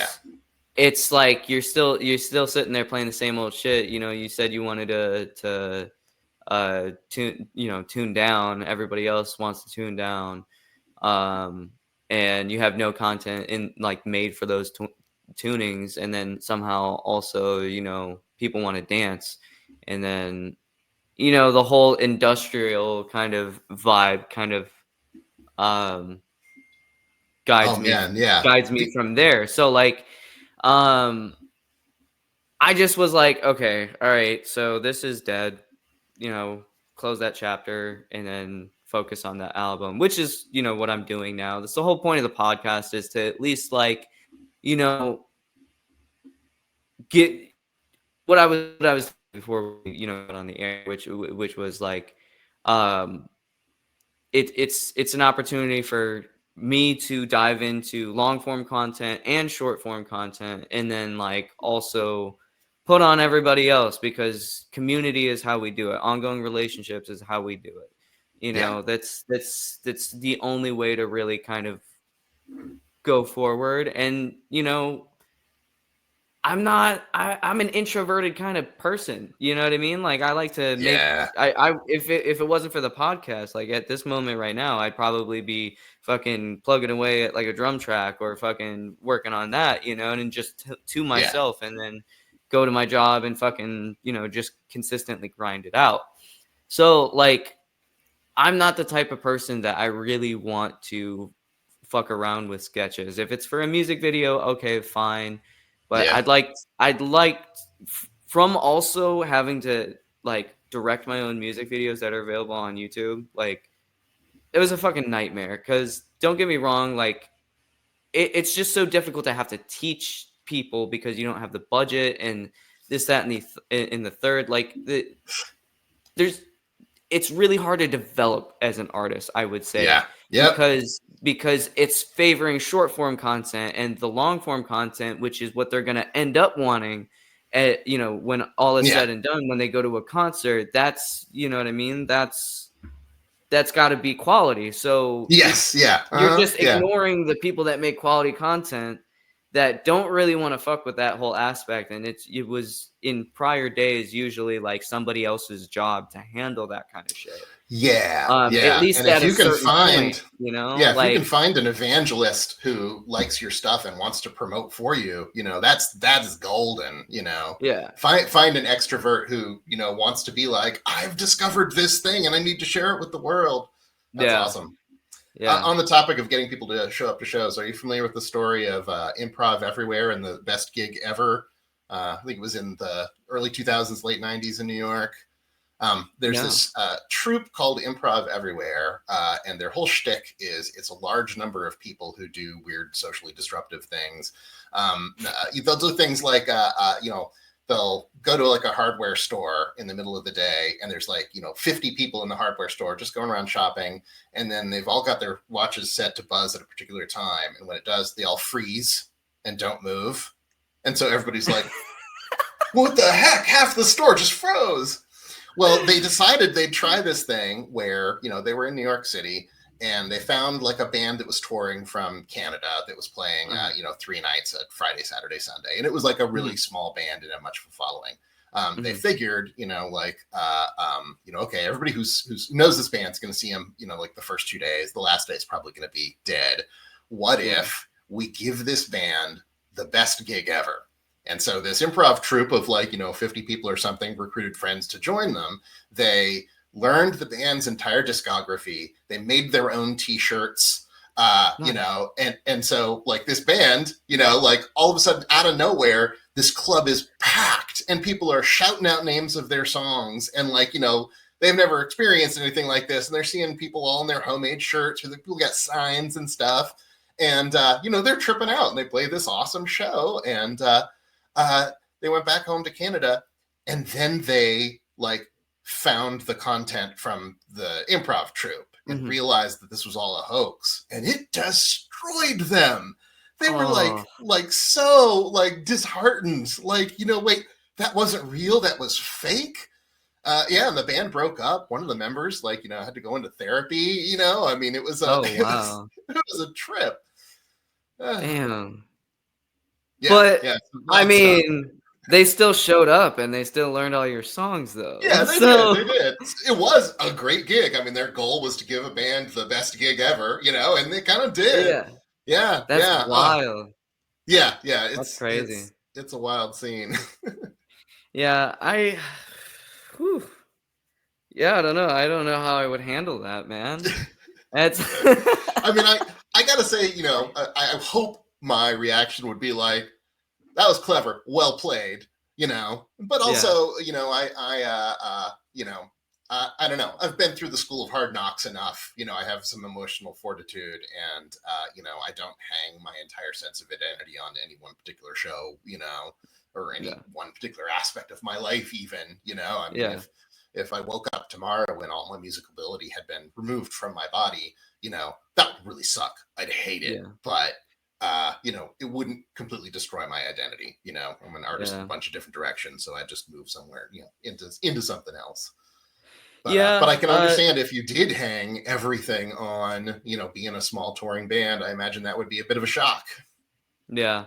it's like you're still sitting there playing the same old shit. You said you wanted to tune down. Everybody else wants to tune down, and you have no content made for those tunings, and then somehow also people want to dance, and then the whole industrial kind of vibe kind of guides me from there. So like I just was like, okay, all right, so this is dead, close that chapter and then focus on that album, which is what I'm doing now. That's the whole point of the podcast, is to at least like get what I was before on the air, which was like it's an opportunity for me to dive into long form content and short form content, and then like also put on everybody else, because community is how we do it. Ongoing relationships is how we do it. That's the only way to really kind of go forward. And I'm an introverted kind of person. You know what I mean? Like, I like to make, if it wasn't for the podcast, like at this moment right now, I'd probably be fucking plugging away at like a drum track or fucking working on that, and just to myself, and then go to my job and fucking, just consistently grind it out. So like, I'm not the type of person that I really want to fuck around with sketches. If it's for a music video, okay, fine. But I'd like from also having to like direct my own music videos that are available on YouTube. Like, it was a fucking nightmare, because don't get me wrong, like it's just so difficult to have to teach people because you don't have the budget and this, that, and the third. Like it's really hard to develop as an artist, I would say. Because it's favoring short form content, and the long form content, which is what they're going to end up wanting when all is said and done, when they go to a concert. That's, you know what I mean? That's got to be quality. So you're just ignoring the people that make quality content that don't really want to fuck with that whole aspect. And it was in prior days usually like somebody else's job to handle that kind of shit. At least and at if you can find, point, if you can find an evangelist who likes your stuff and wants to promote for you, that's golden. Find an extrovert who wants to be like, I've discovered this thing and I need to share it with the world. That's awesome. On the topic of getting people to show up to shows, are you familiar with the story of Improv Everywhere and the best gig ever? I think it was in the early 2000s, late 90s in New York. There's this troupe called Improv Everywhere, and their whole shtick is it's a large number of people who do weird socially disruptive things. They'll do things like, they'll go to like a hardware store in the middle of the day, and there's like, 50 people in the hardware store just going around shopping. And then they've all got their watches set to buzz at a particular time. And when it does, they all freeze and don't move. And so everybody's like, what the heck? Half the store just froze. Well, they decided they'd try this thing where, they were in New York City, and they found like a band that was touring from Canada that was playing, 3 nights at Friday, Saturday, Sunday. And it was like a really small band and didn't have much of a following. They figured, okay, everybody who knows this band's going to see them, like the first 2 days. The last day is probably going to be dead. What if we give this band the best gig ever? And so this improv troupe of 50 people or something recruited friends to join them. They learned the band's entire discography. They made their own T-shirts, and so like this band, all of a sudden out of nowhere, this club is packed and people are shouting out names of their songs. And they've never experienced anything like this. And they're seeing people all in their homemade shirts, or the people got signs and stuff. And, they're tripping out, and they play this awesome show. And they went back home to Canada, and then they found the content from the improv troupe and realized that this was all a hoax, and it destroyed them. They were so disheartened, wait, that wasn't real. That was fake. And the band broke up. One of the members, had to go into therapy, I mean, it was it was a trip. Damn. But I mean, they still showed up and they still learned all your songs, though. Yeah, they did. It was a great gig. I mean, their goal was to give a band the best gig ever, and they kind of did. Yeah. That's wild. Yeah. That's crazy. It's a wild scene. I don't know. I don't know how I would handle that, man. That's. I mean, I gotta say, I hope my reaction would be like, that was clever, well played, but also, I don't know. I've been through the school of hard knocks enough. I have some emotional fortitude, and, I don't hang my entire sense of identity on any one particular show, or any one particular aspect of my life even, I mean, if I woke up tomorrow and all my music ability had been removed from my body, that would really suck. I'd hate it, but it wouldn't completely destroy my identity. I'm an artist in a bunch of different directions, so I just move somewhere, into something else. But, but I can understand if you did hang everything on, being a small touring band. I imagine that would be a bit of a shock. Yeah.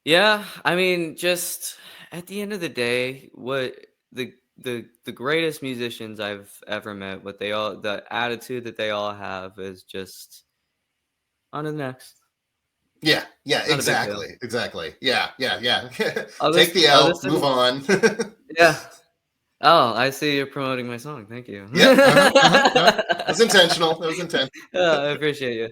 I mean, just at the end of the day, what the greatest musicians I've ever met, the attitude that they all have is just on to the next. Yeah, exactly. Yeah. Take the L, move on. Yeah. Oh, I see you're promoting my song. Thank you. Yeah, It was intentional. I appreciate you.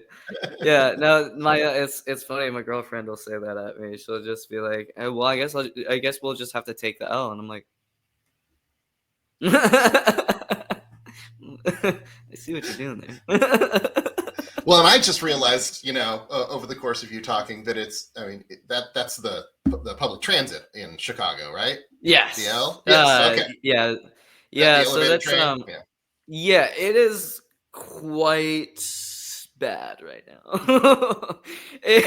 Yeah, no, it's funny. My girlfriend will say that at me. She'll just be like, "Well, I guess we'll just have to take the L," and I'm like, I see what you're doing there. Well, and I just realized, over the course of you talking, that that's the public transit in Chicago, right? Yes. The L? Yes, okay. Yeah. So that's it is quite bad right now.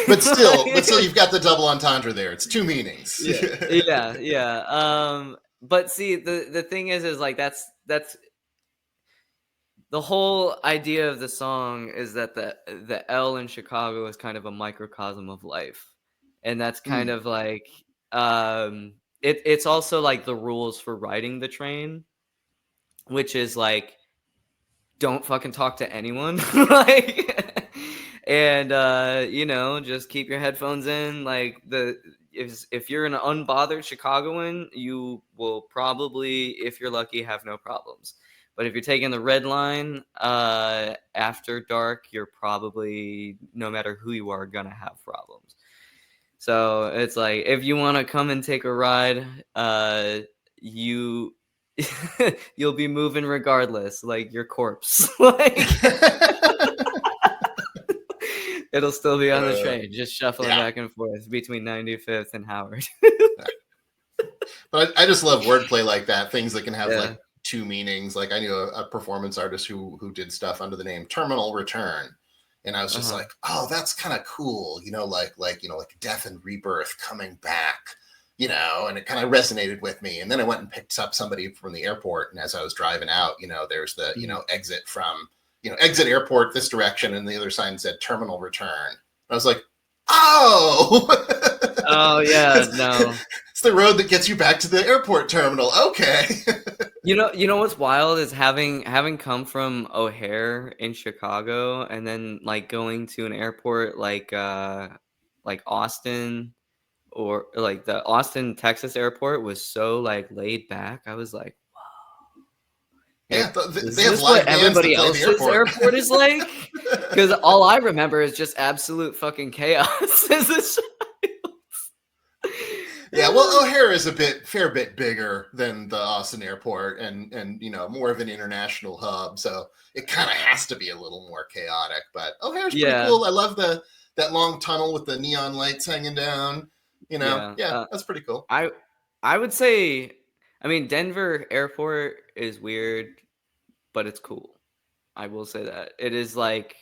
but still, you've got the double entendre there. It's two meanings. Yeah. But see, the thing is that's the whole idea of the song is that the L in Chicago is kind of a microcosm of life, and that's kind of like it's also like the rules for riding the train, which is like, don't fucking talk to anyone, and just keep your headphones in. Like if you're an unbothered Chicagoan, you will probably, if you're lucky, have no problems. But if you're taking the red line after dark, you're probably, no matter who you are, gonna have problems. So it's like, if you want to come and take a ride, you'll be moving regardless, like your corpse. It'll still be on the train, just shuffling back and forth between 95th and Howard. But I just love wordplay like that. Things that can have two meanings. Like I knew a performance artist who did stuff under the name Terminal Return, and I was just like, oh, that's kind of cool, like death and rebirth coming back, and it kind of resonated with me. And then I went and picked up somebody from the airport, and as I was driving out, there's the exit from exit airport this direction, and the other sign said terminal return. I was like, oh, oh yeah, no, it's the road that gets you back to the airport terminal. Okay. you know what's wild is having come from O'Hare in Chicago and then like going to an airport like Austin or like the Austin, Texas airport was so like laid back. I was like, yeah, is they have this live what bands everybody that play the else's airport is like? Because all I remember is just absolute fucking chaos as a child. Yeah, well, O'Hare is fair bit bigger than the Austin airport, and more of an international hub, so it kind of has to be a little more chaotic. But O'Hare's pretty cool. I love that long tunnel with the neon lights hanging down. That's pretty cool. I would say, I mean, Denver airport is weird, but it's cool. I will say that it is like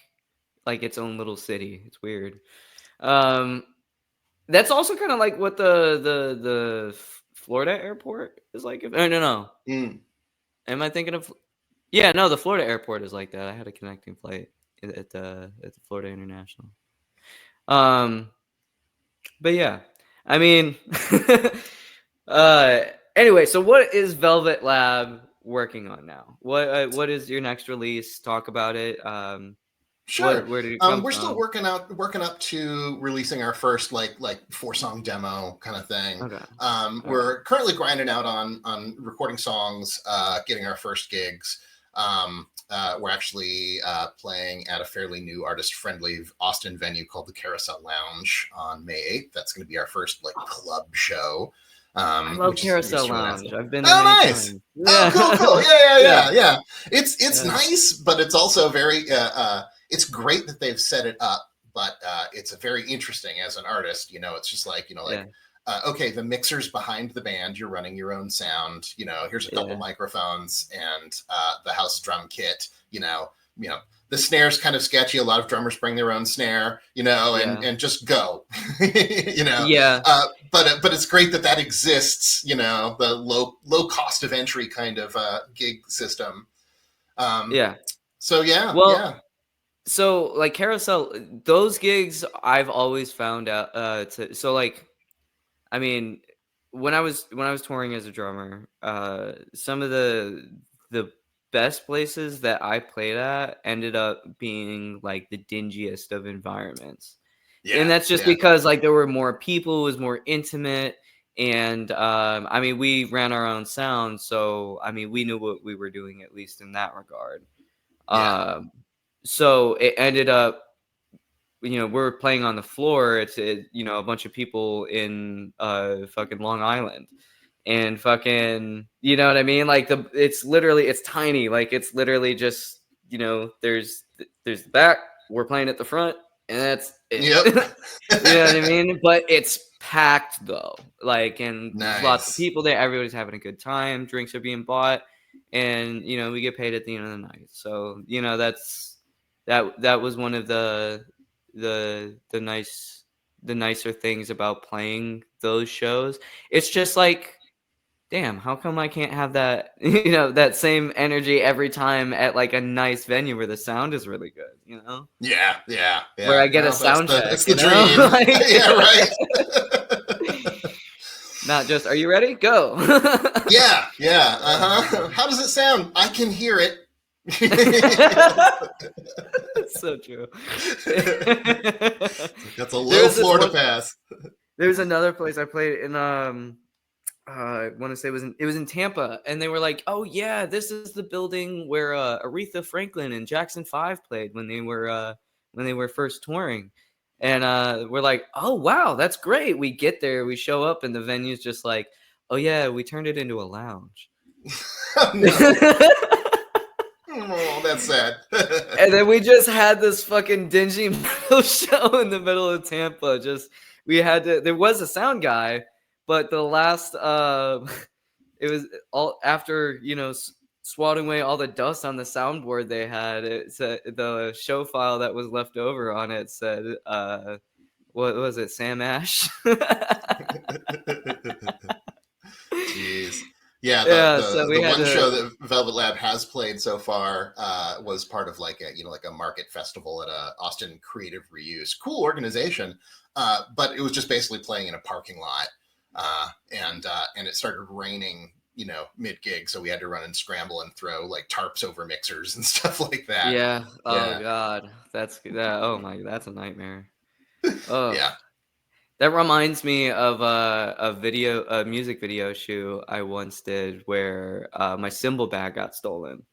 its own little city. It's weird. That's also kind of like what the Florida airport is like. No. Am I thinking of? Yeah, no. The Florida airport is like that. I had a connecting flight at the Florida International. But yeah, I mean, anyway. So what is VelvetLab working on now? What is your next release? Talk about it. Sure. Where did it come we're from? still working up to releasing our first like 4-song demo kind of thing. Okay. We're currently grinding out on recording songs, getting our first gigs. We're actually playing at a fairly new artist-friendly Austin venue called the Carousel Lounge on May 8th. That's going to be our first like club show. I love Carousel Lounge. I've been there. Oh, nice. Times. Oh, cool. Yeah. It's nice, but it's also very. It's great that they've set it up, but it's very interesting as an artist. It's just like okay, the mixer's behind the band. You're running your own sound. Here's a couple microphones and the house drum kit. The snare's kind of sketchy. A lot of drummers bring their own snare, and just go, Yeah. But it's great that exists, the low cost of entry kind of gig system. So So like Carousel, those gigs I've always found out so like, I mean, when I was touring as a drummer, some of the best places that I played at ended up being like the dingiest of environments. And that's just because like there were more people, it was more intimate. And I mean, we ran our own sound. So, I mean, we knew what we were doing, at least in that regard. So it ended up, we're playing on the floor. It's a bunch of people in fucking Long Island. And fucking, you know what I mean? Like it's tiny. Like it's literally just, there's the back, we're playing at the front, and that's it. Yep. You know what I mean? But it's packed though. Like, and nice. Lots of people there. Everybody's having a good time. Drinks are being bought, and we get paid at the end of the night. So that was one of the nicer things about playing those shows. It's just like, damn, how come I can't have that, that same energy every time at like a nice venue where the sound is really good, Yeah. Where I get a sound check. It's the dream. Like, yeah, right. Not just, are you ready? Go. Yeah. How does it sound? I can hear it. That's so true. That's a little floor to pass. There's another place I played in I want to say it was in Tampa, and they were like, "Oh yeah, this is the building where Aretha Franklin and Jackson 5 played when they were first touring." And we're like, "Oh wow, that's great." We get there, we show up, and the venue's just like, "Oh yeah, we turned it into a lounge." Oh, that's sad. And then we just had this fucking dingy metal show in the middle of Tampa. There was a sound guy, but the last it was all after swatting away all the dust on the soundboard they had. It said the show file that was left over on it said what was it, Sam Ash? Jeez. Yeah, Yeah, so we the had one show to. that VelvetLab has played so far was part of like a market festival at Austin Creative Reuse. Cool organization, but it was just basically playing in a parking lot, and it started raining, mid gig, so we had to run and scramble and throw like tarps over mixers and stuff like that. Yeah. Oh Yeah, God, that's that. Oh my, that's a nightmare. Oh, yeah. that reminds me of a music video shoot I once did where my cymbal bag got stolen,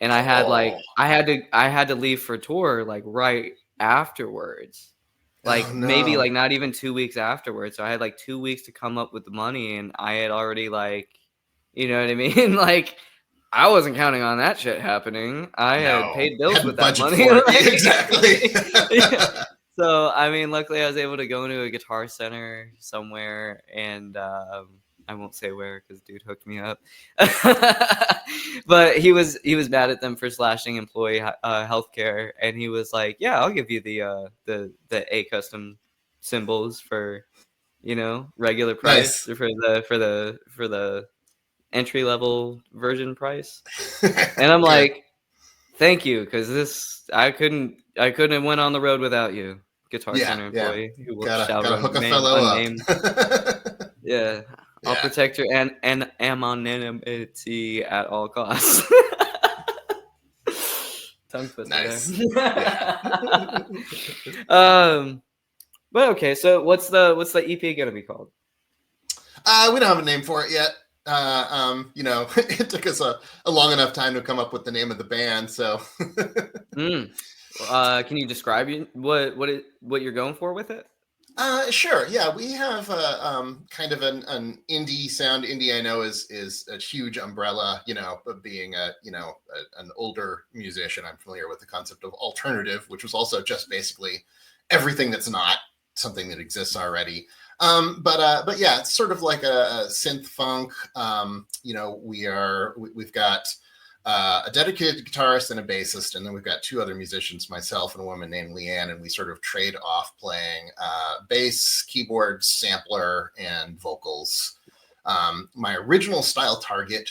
and Oh, I had to leave for tour like right afterwards, oh like maybe no, like not even 2 weeks afterwards. So I had like 2 weeks to come up with the money, and I had already like, you know what I mean? Like I wasn't counting on that shit happening. I had no. paid bills with Hadn't that budget money. for it. Like, yeah. Exactly. So I mean, luckily I was able to go into a Guitar Center somewhere, and I won't say where because dude hooked me up. But he was mad at them for slashing employee healthcare, and he was like, "Yeah, I'll give you the A custom symbols for regular price, Nice. or for the entry level version price." And I'm Good. like, "Thank you, because this I couldn't have went on the road without you, Guitar Yeah, Center yeah. employee who shall Gotta hook a remain fellow up. unnamed." Yeah, I'll Yeah, protect your and anonymity at all costs. Tongue twister nice. Yeah. there. um, but okay, so what's the EP gonna be called? We don't have a name for it yet. It took us a long enough time to come up with the name of the band. So, Mm. Can you describe what you're going for with it? sure. Yeah, we have kind of an indie sound. Indie, I know, is a huge umbrella. But being an older musician, I'm familiar with the concept of alternative, which was also just basically everything that's not something that exists already. But yeah, it's sort of like a synth funk. We've got a dedicated guitarist and a bassist, and then we've got two other musicians, myself and a woman named Leanne, and we sort of trade off playing bass, keyboards, sampler, and vocals. My original style target,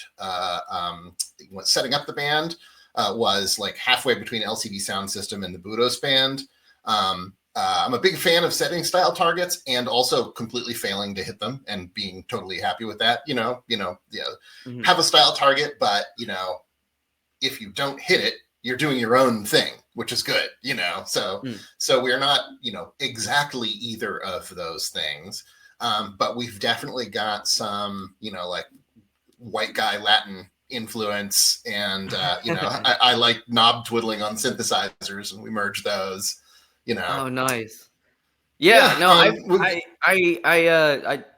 setting up the band, was like halfway between LCD Sound System and the Budos band. I'm a big fan of setting style targets and also completely failing to hit them and being totally happy with that. Mhm. Have a style target, but if you don't hit it, you're doing your own thing, which is good. So Mm. so we're not exactly either of those things, but we've definitely got some like white guy Latin influence, and I like knob twiddling on synthesizers, and we merge those. Oh, nice. Yeah, Yeah. no, I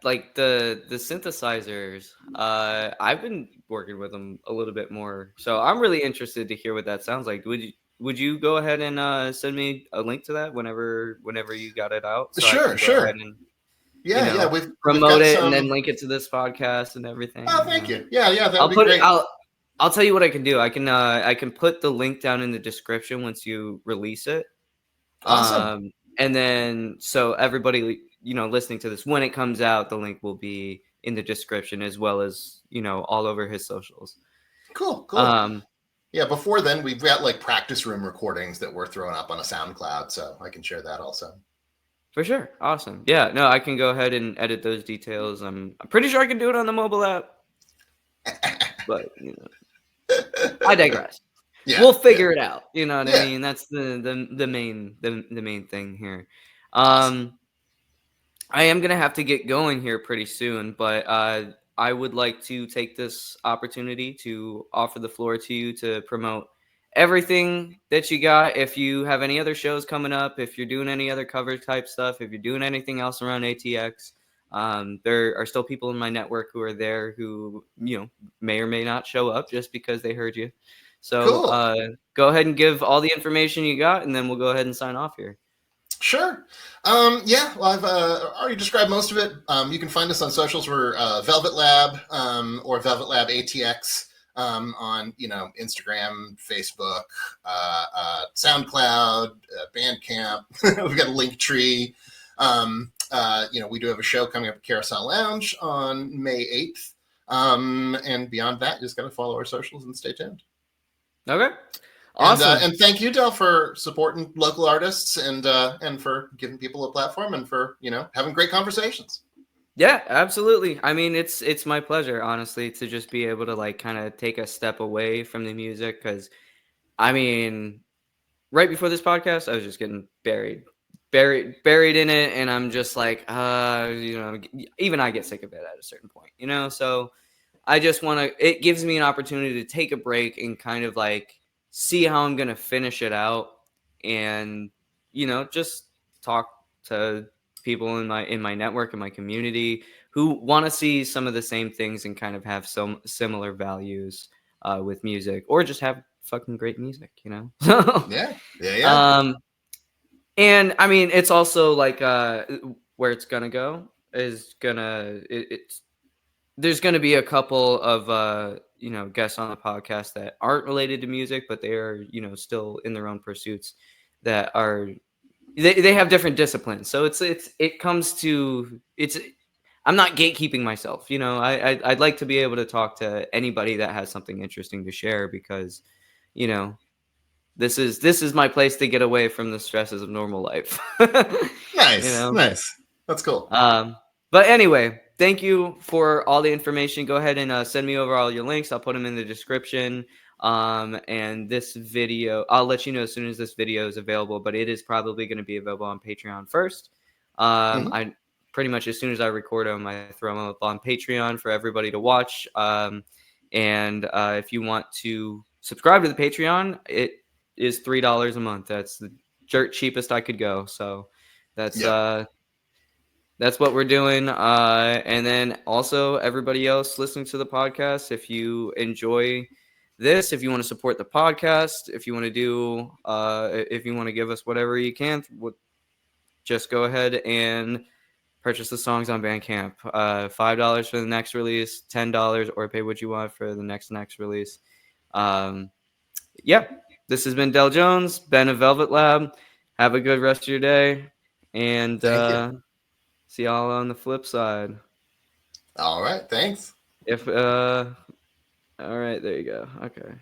like the synthesizers. I've been working with them a little bit more, so I'm really interested to hear what that sounds like. Would you go ahead and send me a link to that whenever you got it out, so I Sure, can go ahead sure. and Yeah. We've promote got it and then some. link it to this podcast and Oh, everything. thank you. Yeah, that would I'll be put it. great. I'll tell you what I can do. I can put the link down in the description once you release it. Awesome. And then so everybody, listening to this, when it comes out, the link will be in the description as well as, all over his socials. Cool. Um, Yeah, before then, we've got like practice room recordings that we're throwing up on a SoundCloud, so I can share that also. for sure. Awesome. Yeah, no, I can go ahead and edit those details. I'm pretty sure I can do it on the mobile app, but I digress. Yeah, We'll figure it out. You know what I yeah. mean? That's the main thing here. Awesome. I am gonna have to get going here pretty soon, but I would like to take this opportunity to offer the floor to you to promote everything that you got. If you have any other shows coming up, if you're doing any other cover type stuff, if you're doing anything else around ATX, there are still people in my network who are there who may or may not show up just because they heard you. So Cool. go ahead and give all the information you got, and then we'll go ahead and sign off here. Sure. Yeah, well, I've already described most of it. You can find us on socials. We're VelvetLab or VelvetLab ATX on Instagram, Facebook, SoundCloud, Bandcamp. We've got a link tree. We do have a show coming up at Carousel Lounge on May 8th. And beyond that, you just got to follow our socials and stay tuned. Okay. Awesome. And thank you, Del, for supporting local artists and for giving people a platform and for, having great conversations. Yeah, absolutely. I mean, it's my pleasure, honestly, to just be able to like kind of take a step away from the music, because I mean, right before this podcast, I was just getting buried in it, and I'm just like, even I get sick of it at a certain point, So I just want to. It gives me an opportunity to take a break and kind of like see how I'm gonna finish it out, and just talk to people in my network, in my community, who want to see some of the same things and kind of have some similar values with music, or just have fucking great music, Yeah. And I mean, it's also like where it's gonna go is it's there's gonna be a couple of guests on the podcast that aren't related to music, but they are still in their own pursuits that are they have different disciplines. So it comes to it's I'm not gatekeeping myself. I'd like to be able to talk to anybody that has something interesting to share, because this is my place to get away from the stresses of normal life. Nice. That's cool. But anyway, thank you for all the information. Go ahead and send me over all your links. I'll put them in the description. And this video, I'll let you know as soon as this video is available, but it is probably going to be available on Patreon first. I pretty much, as soon as I record them, I throw them up on Patreon for everybody to watch. And if you want to subscribe to the Patreon, it is $3 a month. That's the dirt cheapest I could go. So that's what we're doing. And then also everybody else listening to the podcast, if you enjoy this, if you want to support the podcast, if you want to do, if you want to give us whatever you can, just go ahead and purchase the songs on Bandcamp. $5 for the next release, $10, or pay what you want for the next release. This has been Del Jones, Ben of VelvetLab. Have a good rest of your day, and see y'all on the flip side. All right, thanks. All right, there you go. Okay.